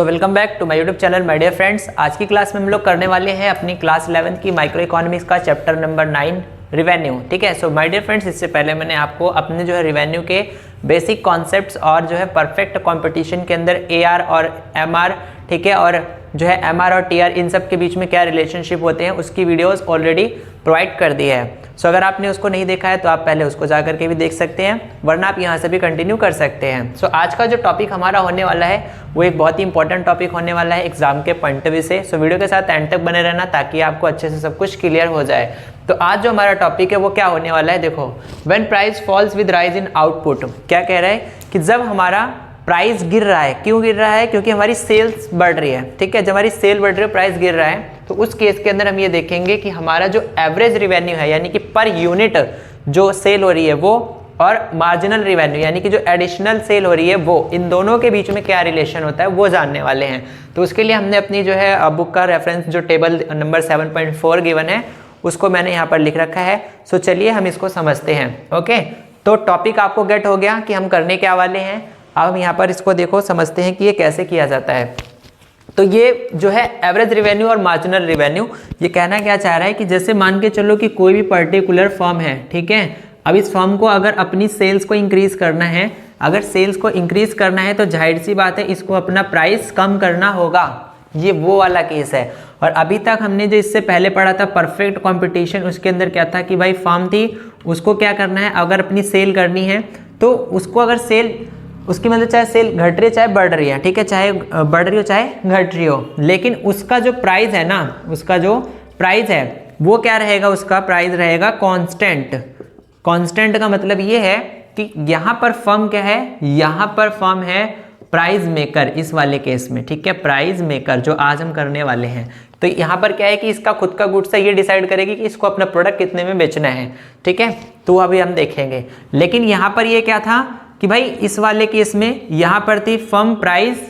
तो welcome back to my YouTube channel my dear friends. आज की क्लास में हम लोग करने वाले हैं अपनी क्लास 11 की माइक्रो इकोनॉमिक्स का चैप्टर नंबर 9 रिवेन्यू। ठीक है। सो माय डियर फ्रेंड्स, इससे पहले मैंने आपको अपने जो है रिवेन्यू के बेसिक कॉन्सेप्ट्स और जो है परफेक्ट कंपटीशन के अंदर AR और MR, ठीक है, और जो है MR और TR इन सब के बीच में क्या रिलेशनशिप होते हैं उसकी वीडियोस ऑलरेडी प्रोवाइड कर दी है। सो अगर आपने उसको नहीं देखा है तो आप पहले उसको जा करके भी देख सकते हैं, वरना आप यहाँ से भी कंटिन्यू कर सकते हैं। सो आज का जो टॉपिक हमारा होने वाला है वो एक बहुत ही इंपॉर्टेंट टॉपिक होने वाला है एग्जाम के पॉइंट ऑफ व्यू से। सो वीडियो के साथ एंड तक बने रहना ताकि आपको अच्छे से सब कुछ क्लियर हो जाए। तो आज जो हमारा टॉपिक है वो क्या होने वाला है, देखो, when price falls with rise in output. क्या कह रहा है कि जब हमारा प्राइस गिर रहा है, क्यों गिर रहा है? क्योंकि हमारी सेल्स बढ़ रही है। ठीक है, जब हमारी सेल बढ़ रही है, प्राइस गिर रहा है, तो उस केस के अंदर हम ये देखेंगे कि हमारा जो एवरेज रिवेन्यू है यानी कि पर यूनिट जो सेल हो रही है वो, और मार्जिनल रिवेन्यू यानी कि जो एडिशनल सेल हो रही है वो, इन दोनों के बीच में क्या रिलेशन होता है वो जानने वाले हैं। तो उसके लिए हमने अपनी जो है बुक का रेफरेंस जो टेबल नंबर 7.4 गिवन है उसको मैंने यहाँ पर लिख रखा है। सो चलिए हम इसको समझते हैं। ओके, तो टॉपिक आपको गेट हो गया कि हम करने क्या वाले हैं। अब हम यहाँ पर इसको देखो, समझते हैं कि ये कैसे किया जाता है। तो ये जो है एवरेज रिवेन्यू और मार्जिनल रिवेन्यू, ये कहना क्या चाह रहा है कि जैसे मान के चलो कि कोई भी पर्टिकुलर फर्म है, ठीक है, अब इस फर्म को अगर अपनी सेल्स को इंक्रीज करना है, अगर सेल्स को इंक्रीज करना है तो जाहिर सी बात है इसको अपना प्राइस कम करना होगा। ये वो वाला केस है। और अभी तक हमने जो इससे पहले पढ़ा था परफेक्ट कंपटीशन, उसके अंदर क्या था कि भाई फर्म थी, उसको क्या करना है, अगर अपनी सेल करनी है तो उसको, अगर सेल उसकी मतलब चाहे सेल घट रही है चाहे बढ़ रही है, ठीक है, चाहे बढ़ रही हो चाहे घट रही हो, लेकिन उसका जो प्राइस है ना, उसका जो प्राइस है वो क्या रहेगा, उसका प्राइस रहेगा कांस्टेंट। कांस्टेंट का मतलब ये है कि यहाँ पर फर्म क्या है, यहाँ पर फर्म है प्राइस मेकर इस वाले केस में, ठीक है, प्राइस मेकर जो आज हम करने वाले हैं। तो यहाँ पर क्या है कि इसका खुद का गुड्स है, ये डिसाइड करेगी कि इसको अपना प्रोडक्ट कितने में बेचना है, ठीक है, तो अभी हम देखेंगे। लेकिन यहाँ पर ये क्या था कि भाई इस वाले केस में यहाँ पर थी फर्म प्राइस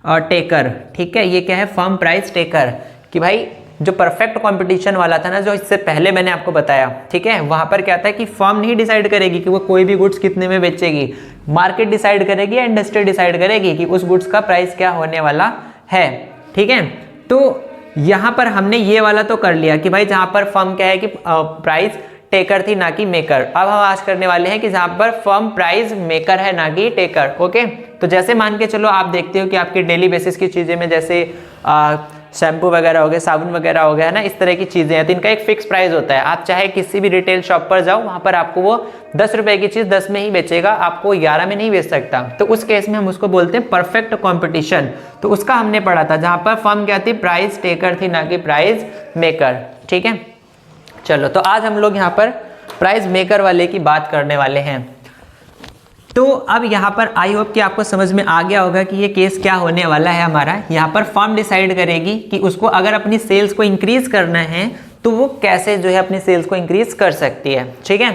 टेकर, ठीक है, ये क्या है, फर्म प्राइस टेकर, कि भाई जो परफेक्ट कंपटीशन वाला था ना, जो इससे पहले मैंने आपको बताया, ठीक है, वहां पर क्या था कि फर्म नहीं डिसाइड करेगी कि वो कोई भी गुड्स कितने में बेचेगी, मार्केट डिसाइड करेगी या इंडस्ट्री डिसाइड करेगी कि उस गुड्स का प्राइस क्या होने वाला है, ठीक है। तो यहाँ पर हमने ये वाला तो कर लिया कि भाई जहाँ पर फर्म क्या है कि प्राइस टेकर थी ना कि मेकर। अब हम आज करने वाले हैं कि जहाँ पर फर्म प्राइस मेकर है ना कि टेकर। ओके, तो जैसे मान के चलो आप देखते हो कि आपकी डेली बेसिस की चीज़ें में जैसे शैम्पू वगैरह हो गए, साबुन वगैरह हो गया है ना, इस तरह की चीज़ें हैं, तो इनका एक फिक्स प्राइस होता है। आप चाहे किसी भी रिटेल शॉप पर जाओ, वहाँ पर आपको वो 10 रुपए की चीज़ 10 में ही बेचेगा, आपको 11 में नहीं बेच सकता। तो उस केस में हम उसको बोलते हैं परफेक्ट कॉम्पिटिशन। तो उसका हमने पढ़ा था, जहाँ पर फर्म क्या थी, प्राइस टेकर थी ना कि प्राइस मेकर, ठीक है। चलो, तो आज हम लोग यहाँ पर प्राइस मेकर वाले की बात करने वाले हैं। तो अब यहाँ पर आई होप कि आपको समझ में आ गया होगा कि ये केस क्या होने वाला है हमारा। यहाँ पर फर्म डिसाइड करेगी कि उसको अगर अपनी सेल्स को इंक्रीज करना है तो वो कैसे जो है अपनी सेल्स को इंक्रीज कर सकती है, ठीक है।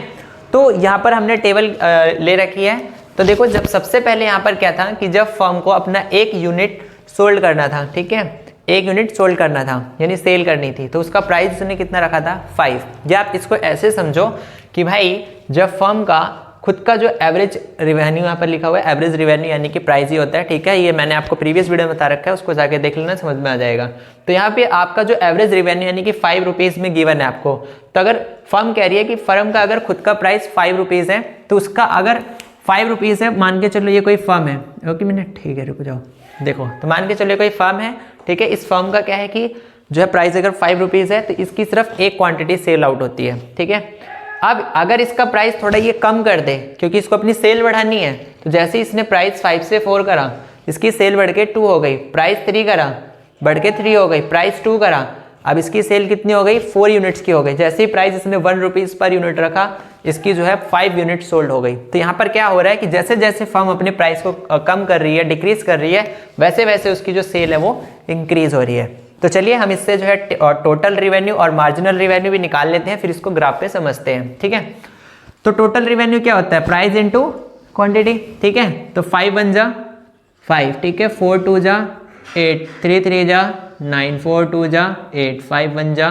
तो यहाँ पर हमने टेबल ले रखी है। तो देखो, जब सबसे पहले यहाँ पर क्या था कि जब फर्म को अपना एक यूनिट सोल्ड करना था, ठीक है, एक यूनिट सोल्ड करना था यानी सेल करनी थी, तो उसका प्राइस उसने कितना रखा था, 5। या आप इसको ऐसे समझो कि भाई जब फर्म का खुद का जो एवरेज रिवेन्यू यहाँ पर लिखा हुआ है, एवरेज रिवेन्यू यानी कि प्राइस ही होता है, ठीक है, ये मैंने आपको प्रीवियस वीडियो में बता रखा है, उसको जाके देख लेना, समझ में आ जाएगा। तो यहाँ पे आपका जो एवरेज रिवेन्यू यानी कि 5 रुपीज़ में गिवन है आपको। तो अगर फर्म कह रही है कि फर्म का अगर खुद का प्राइस 5 रुपीज़ है, तो उसका अगर 5 रुपीज़ है, मान के चलो ये कोई फर्म है, ओके मिनट, ठीक है, रुक जाओ, देखो, तो मान के चलो कोई फर्म है, ठीक है, इस फर्म का क्या है कि जो है प्राइस अगर 5 रुपीज़ है तो इसकी सिर्फ एक क्वांटिटी सेल आउट होती है, ठीक है। अब अगर इसका प्राइस थोड़ा ये कम कर दे, क्योंकि इसको अपनी सेल बढ़ानी है, तो जैसे इसने प्राइस 5 से 4 करा, इसकी सेल बढ़ के 2 हो गई, प्राइस 3 करा, बढ़ के 3 हो गई, प्राइस 2 करा, अब इसकी सेल कितनी हो गई, 4 यूनिट्स की हो गई। जैसे ही प्राइस इसने 1 रुपीज़ पर यूनिट रखा, इसकी जो है 5 यूनिट सोल्ड हो गई। तो यहाँ पर क्या हो रहा है कि जैसे जैसे फर्म अपने प्राइस को कम कर रही है, डिक्रीज कर रही है, वैसे वैसे उसकी जो सेल है वो इंक्रीज हो रही है। तो चलिए हम इससे जो है टोटल रिवेन्यू और मार्जिनल रिवेन्यू भी निकाल लेते हैं, फिर इसको ग्राफ पे समझते हैं, ठीक है। तो टोटल रिवेन्यू क्या होता है, प्राइस इनटू क्वांटिटी, ठीक है। तो 5 1 जा 5, ठीक है, 4 2 जा 8, 3 3 जा 9, 4 2 जा 8, 5 1 जा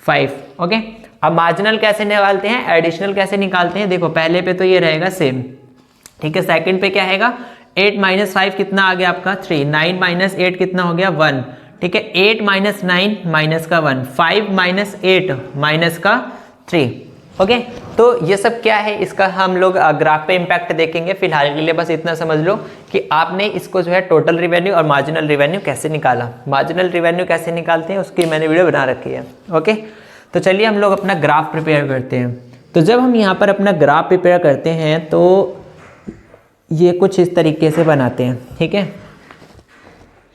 5, ओके। अब मार्जिनल कैसे निकालते हैं, एडिशनल कैसे निकालते हैं, देखो पहले पे तो ये रहेगा सेम, ठीक है, सेकंड पे क्या रहेगा, 8 माइनस 5 कितना आ गया आपका 3, 9 माइनस 8 कितना हो गया 1, ठीक है। 8 माइनस 9 माइनस का 1, 5 माइनस 8 माइनस का 3, ओके। तो ये सब क्या है, इसका हम लोग ग्राफ पे इम्पैक्ट देखेंगे। फिलहाल के लिए बस इतना समझ लो कि आपने इसको जो है टोटल रिवेन्यू और मार्जिनल रिवेन्यू कैसे निकाला, मार्जिनल रिवेन्यू कैसे निकालते हैं उसकी मैंने वीडियो बना रखी है, ओके। तो चलिए हम लोग अपना ग्राफ प्रिपेयर करते हैं। तो जब हम यहाँ पर अपना ग्राफ प्रिपेयर करते हैं तो ये कुछ इस तरीके से बनाते हैं, ठीक है।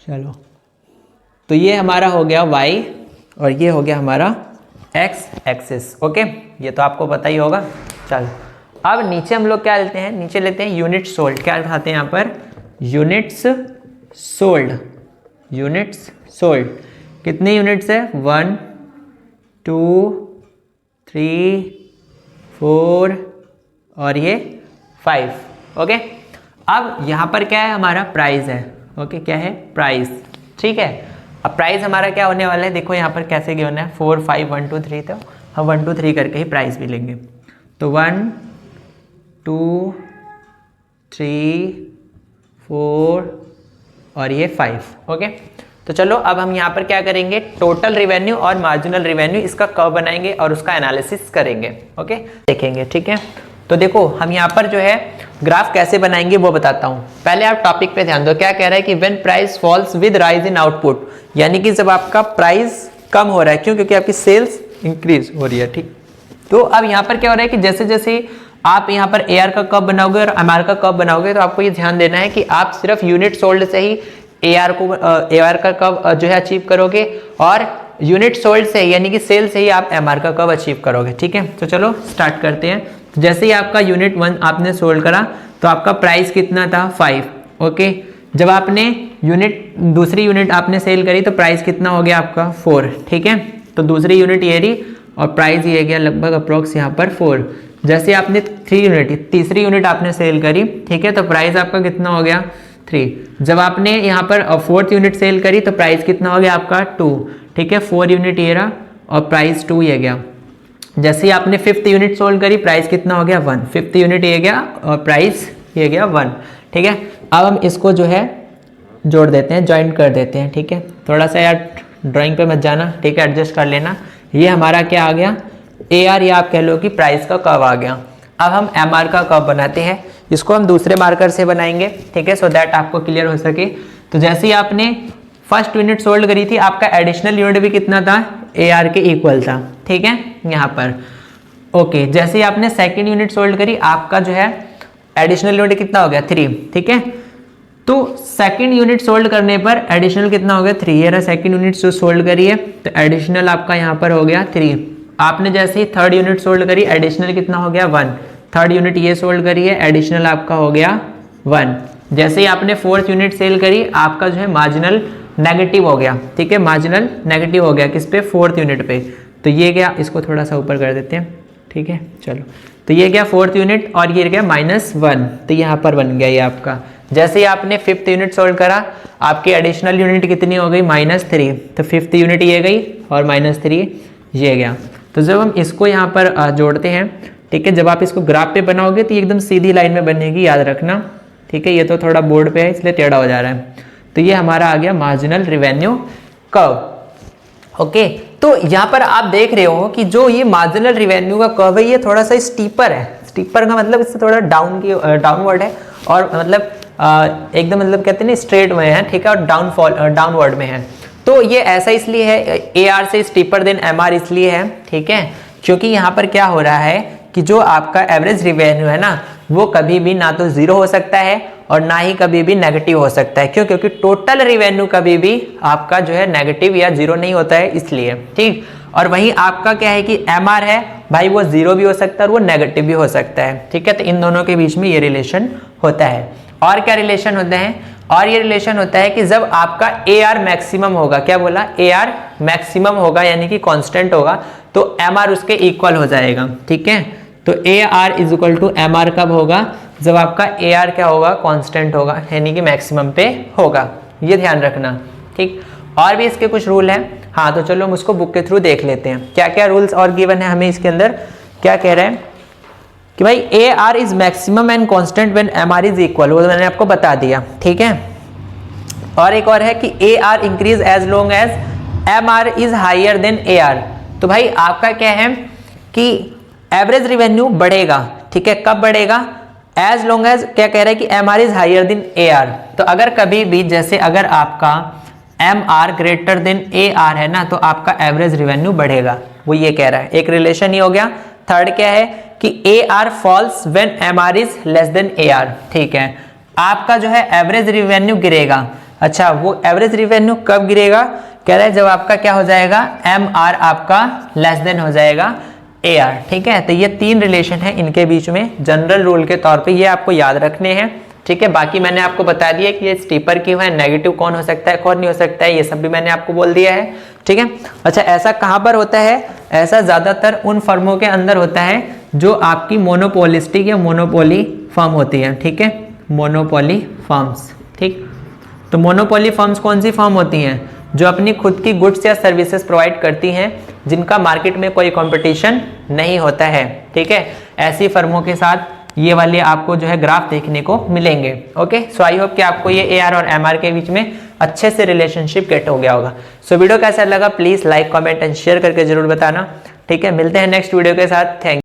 चलो, तो ये हमारा हो गया y और ये हो गया हमारा x एक्सिस, ओके। ये तो आपको पता ही होगा। चलो, अब नीचे हम लोग क्या लेते हैं, नीचे लेते हैं यूनिट सोल्ड। क्या उठाते हैं यहाँ पर, यूनिट्स सोल्ड, यूनिट्स सोल्ड। कितने यूनिट्स है, 1 2 3 4 और ये 5, ओके। अब यहाँ पर क्या है, हमारा प्राइस है, ओके। क्या है, प्राइस, ठीक है। अब प्राइस हमारा क्या होने वाला है, देखो यहाँ पर कैसे गिवन है 4 5 1 2 3, तो हम 1 2 3 करके ही प्राइस भी लेंगे। तो 1 2 3 4 और ये 5, ओके। तो चलो अब हम यहाँ पर क्या करेंगे, टोटल रिवेन्यू और मार्जिनल रिवेन्यू इसका कर्व बनाएंगे और उसका एनालिसिस करेंगे, ओके, देखेंगे, ठीक है। तो देखो हम यहाँ पर जो है ग्राफ कैसे बनाएंगे वो बताता हूँ। पहले आप टॉपिक पे ध्यान दो, क्या कह रहा है कि when price falls with rise in output, यानी कि जब आपका प्राइस कम हो रहा है, क्यों, क्योंकि आपकी सेल्स इंक्रीज हो रही है, ठीक। तो अब यहाँ पर क्या हो रहा है कि जैसे जैसे आप यहाँ पर AR का कर्व बनाओगे और MR का कर्व बनाओगे, तो आपको ये ध्यान देना है कि आप सिर्फ यूनिट सोल्ड से ही AR का कर्व जो है अचीव करोगे और यूनिट सोल्ड से यानी कि सेल से ही आप MR का कर्व अचीव करोगे, ठीक है। तो चलो स्टार्ट करते हैं। तो जैसे ही आपका यूनिट 1 आपने सोल्ड करा तो आपका प्राइस कितना था 5, ओके। जब आपने दूसरी यूनिट आपने सेल करी तो प्राइस कितना हो गया आपका 4, ठीक है। तो दूसरी यूनिट ये रही और प्राइस ये गया लगभग अप्रोक्स यहाँ पर 4। जैसे आपने तीसरी यूनिट आपने सेल करी, ठीक है, तो प्राइस आपका कितना हो गया 3। जब आपने यहाँ पर 4th यूनिट सेल करी तो प्राइस कितना हो गया आपका 2, ठीक है। 4 यूनिट ये रहा और प्राइस 2 ये गया। जैसे ही आपने 5th यूनिट सोल्ड करी, प्राइस कितना हो गया 1, 5th यूनिट ये गया और प्राइस ये गया 1, ठीक है। अब हम इसको जो है जोड़ देते हैं, ज्वाइन कर देते हैं, ठीक है। थोड़ा सा यार ड्राइंग पे मत जाना, ठीक है, एडजस्ट कर लेना। ये हमारा क्या आ गया, AR, या आप कह लो कि प्राइस का कर्व आ गया। अब हम MR का कर्व बनाते हैं, इसको हम दूसरे मार्कर से बनाएंगे, ठीक है, सो दैट आपको क्लियर हो सके। तो जैसे ही आपने फर्स्ट यूनिट सोल्ड करी थी, आपका एडिशनल यूनिट भी कितना था, AR के इक्वल था, ठीक है, यहाँ पर, ओके। जैसे ही आपने सेकंड यूनिट सोल्ड करी, आपका जो है एडिशनल यूनिट कितना हो गया 3, ठीक है। तो सेकंड यूनिट सोल्ड करने पर एडिशनल कितना हो गया 3, ये रहा सेकंड यूनिट जो सोल्ड करी है, तो एडिशनल आपका यहाँ पर हो गया 3। आपने जैसे ही थर्ड यूनिट सोल्ड करी, एडिशनल कितना हो गया 1, थर्ड यूनिट ये सोल्ड करी है, एडिशनल आपका हो गया 1। जैसे ही आपने 4th यूनिट सेल करी, आपका जो है मार्जिनल नेगेटिव हो गया, ठीक है, मार्जिनल नेगेटिव हो गया किस पे, 4th यूनिट पे। तो ये गया, इसको थोड़ा सा ऊपर कर देते हैं, ठीक है। चलो, तो ये गया 4th यूनिट और ये गया -1, तो यहाँ पर बन गया ये आपका। जैसे ही आपने 5th यूनिट सोल्व करा, आपकी एडिशनल यूनिट कितनी हो गई -3, तो 5th यूनिट ये गई और -3 ये गया। तो जब हम इसको यहाँ पर जोड़ते हैं, ठीक है, जब आप इसको ग्राफ पे बनाओगे तो ये एकदम सीधी लाइन में बनेगी, याद रखना, ठीक है। ये तो थोड़ा बोर्ड पे है इसलिए टेढ़ा हो जा रहा है। तो ये हमारा आ गया मार्जिनल रिवेन्यू कर्व, ओके। तो यहाँ पर आप देख रहे हो कि जो ये मार्जिनल रिवेन्यू का कर्व है, ये थोड़ा सा स्टीपर है। स्टीपर का मतलब इससे थोड़ा डाउनवर्ड है और मतलब एकदम मतलब कहते हैं ना स्ट्रेट में है, ठीक है, और डाउनवर्ड में है। तो ये ऐसा इसलिए है, AR से स्टीपर देन MR इसलिए है, ठीक है, क्योंकि यहाँ पर क्या हो रहा है कि जो आपका एवरेज रिवेन्यू है ना, वो कभी भी ना तो 0 हो सकता है और ना ही कभी भी नेगेटिव हो सकता है। क्यों, क्योंकि टोटल रिवेन्यू कभी भी आपका जो है नेगेटिव या 0 नहीं होता है, इसलिए, ठीक। और वहीं आपका क्या है कि MR है भाई, वो 0 भी हो सकता है और वो नेगेटिव भी हो सकता है, ठीक है। तो इन दोनों के बीच में ये रिलेशन होता है। और क्या रिलेशन होते हैं, और ये रिलेशन होता है कि जब आपका AR मैक्सिमम होगा, क्या बोला, AR मैक्सिमम होगा यानी कि कांस्टेंट होगा, तो MR उसके इक्वल हो जाएगा, ठीक है। तो AR is equal to MR कब होगा, जब आपका AR क्या होगा, कांस्टेंट होगा, यानी कि मैक्सिमम पे होगा, ये ध्यान रखना, ठीक। और भी इसके कुछ रूल हैं, हाँ, तो चलो हम उसको बुक के थ्रू देख लेते हैं क्या क्या रूल्स और गिवन है हमें इसके अंदर। क्या कह रहे हैं, कि भाई A R is maximum and constant when M R is equal, वो मैंने आपको बता दिया, ठीक है। और एक और है कि A R increase as long as M R is higher than A R. तो भाई आपका क्या है कि एवरेज रिवेन्यू बढ़ेगा, ठीक है। कब बढ़ेगा? एज लॉन्ग एज क्या कह रहा है कि M R is higher than A R. तो अगर कभी भी जैसे अगर आपका M R greater than A R है ना, तो आपका एवरेज रिवेन्यू बढ़ेगा, वो ये कह रहा है। एक रिलेशन ही हो गया। थर्ड क्या है कि A R falls when M R is less than A R, ठीक है। आपका जो है एवरेज रिवेन्यू गिरेगा। अच्छा, वो एवरेज रिवेन्यू कब गिरेगा? कह रहा है जब आपका क्या हो जाएगा, एम आर आपका लेस देन हो जाएगा ए आर, ठीक है। तो ये तीन रिलेशन है इनके बीच में, जनरल रूल के तौर पे ये आपको याद रखने हैं, ठीक है। बाकी मैंने आपको बता दिया कि ये स्टीपर क्यों है, नेगेटिव कौन हो सकता है, कौन नहीं हो सकता है, ये सब भी मैंने आपको बोल दिया है, ठीक है। अच्छा, ऐसा कहाँ पर होता है? ऐसा ज्यादातर उन फर्मों के अंदर होता है जो आपकी मोनोपोलिस्टिक या मोनोपोली फर्म होती है, ठीक है। मोनोपोली फर्म्स, ठीक। तो मोनोपोली फर्म्स कौन सी फर्म होती हैं? जो अपनी खुद की गुड्स या सर्विसेज प्रोवाइड करती हैं, जिनका मार्केट में कोई कंपटीशन नहीं होता है, ठीक है। ऐसी फर्मों के साथ ये वाले आपको जो है ग्राफ देखने को मिलेंगे। ओके, सो आई होप कि आपको ये ए आर और एम आर के बीच में अच्छे से रिलेशनशिप गेट हो गया होगा। सो वीडियो कैसा लगा please like, comment and share करके जरूर बताना, ठीक है। मिलते हैं नेक्स्ट वीडियो के साथ। थैंक